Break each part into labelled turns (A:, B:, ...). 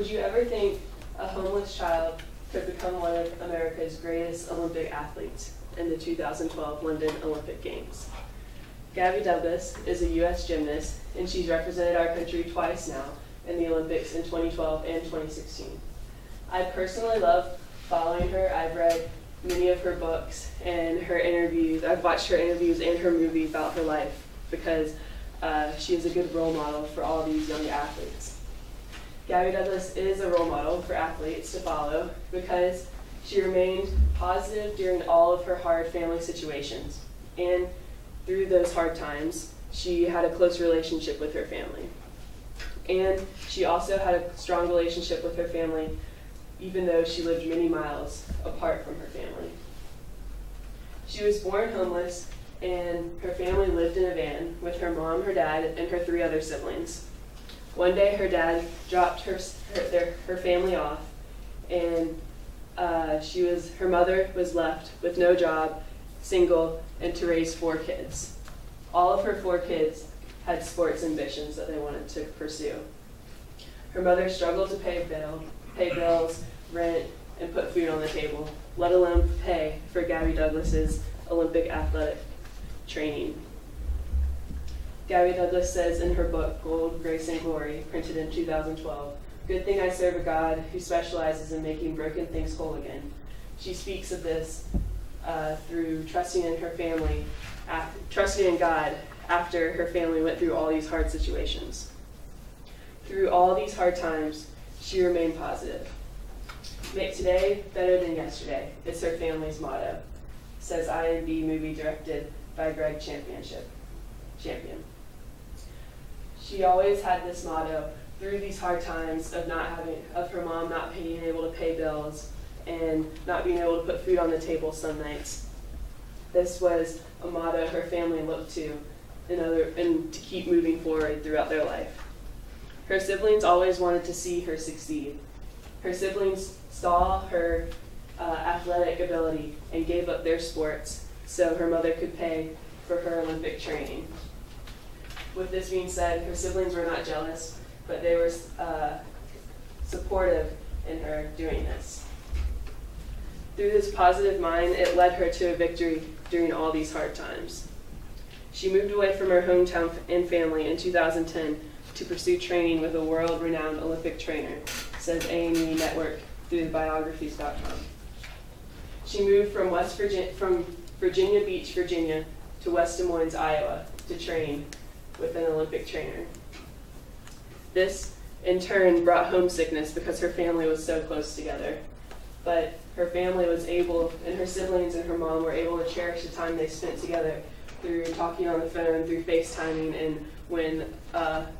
A: Would you ever think a homeless child could become one of America's greatest Olympic athletes in the 2012 London Olympic Games? Gabby Douglas is a U.S. gymnast, and she's represented our country twice now in the Olympics in 2012 and 2016. I personally love following her. I've read many of her books and her interviews. I've watched her interviews and her movie about her life because she is a good role model for all these young athletes. Gabby Douglas is a role model for athletes to follow because she remained positive during all of her hard family situations. And through those hard times, she had a close relationship with her family. And she also had a strong relationship with her family even though she lived many miles apart from her family. She was born homeless, and her family lived in a van with her mom, her dad, and her 3 other siblings. One day her dad dropped her family off, and her mother was left with no job, single, and to raise 4 kids. All of her 4 kids had sports ambitions that they wanted to pursue. Her mother struggled to pay bills, rent, and put food on the table, let alone pay for Gabby Douglas's Olympic athletic training. Gabby Douglas says in her book, Gold, Grace, and Glory, printed in 2012, "Good thing I serve a God who specializes in making broken things whole again." She speaks of this through trusting in her family, trusting in God after her family went through all these hard situations. Through all these hard times, she remained positive. "Make today better than yesterday" is her family's motto, says IMB movie directed by Greg Champion. She always had this motto through these hard times of her mom not being able to pay bills and not being able to put food on the table some nights. This was a motto her family looked to and to keep moving forward throughout their life. Her siblings always wanted to see her succeed. Her siblings saw her athletic ability and gave up their sports so her mother could pay for her Olympic training. With this being said, her siblings were not jealous, but they were supportive in her doing this. Through this positive mind, it led her to a victory during all these hard times. She moved away from her hometown and family in 2010 to pursue training with a world-renowned Olympic trainer, says A&E Network through biographies.com. She moved from Virginia Beach, Virginia, to West Des Moines, Iowa, to train with an Olympic trainer. This, in turn, brought homesickness because her family was so close together. But her family was able, and her siblings and her mom were able to cherish the time they spent together through talking on the phone, through FaceTiming, and when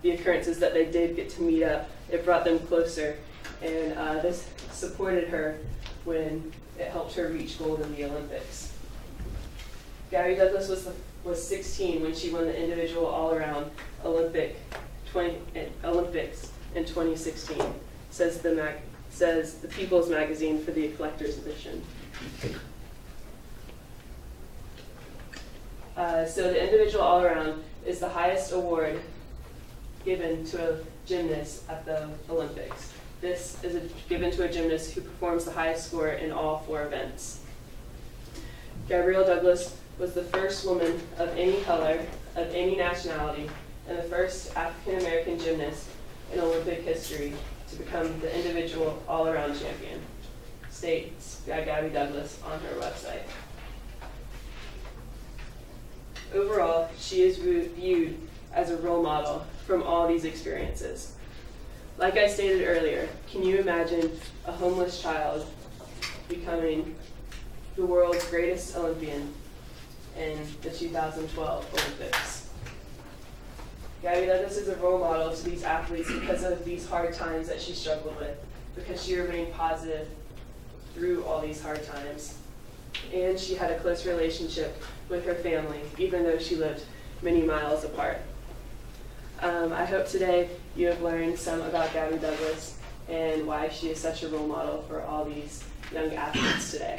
A: the occurrences that they did get to meet up, it brought them closer. And this supported her when it helped her reach gold in the Olympics. Gabby Douglas was 16 when she won the individual all-around Olympics in 2016, says the People's Magazine for the Collector's Edition. So the individual all-around is the highest award given to a gymnast at the Olympics. This is given to a gymnast who performs the highest score in all 4 events. Gabrielle Douglas was the first woman of any color, of any nationality, and the first African-American gymnast in Olympic history to become the individual all-around champion, states Gabby Douglas on her website. Overall, she is viewed as a role model from all these experiences. Like I stated earlier, can you imagine a homeless child becoming the world's greatest Olympian in the 2012 Olympics? Gabby Douglas is a role model to these athletes because of these hard times that she struggled with, because she remained positive through all these hard times. And she had a close relationship with her family, even though she lived many miles apart. I hope today you have learned some about Gabby Douglas and why she is such a role model for all these young athletes today.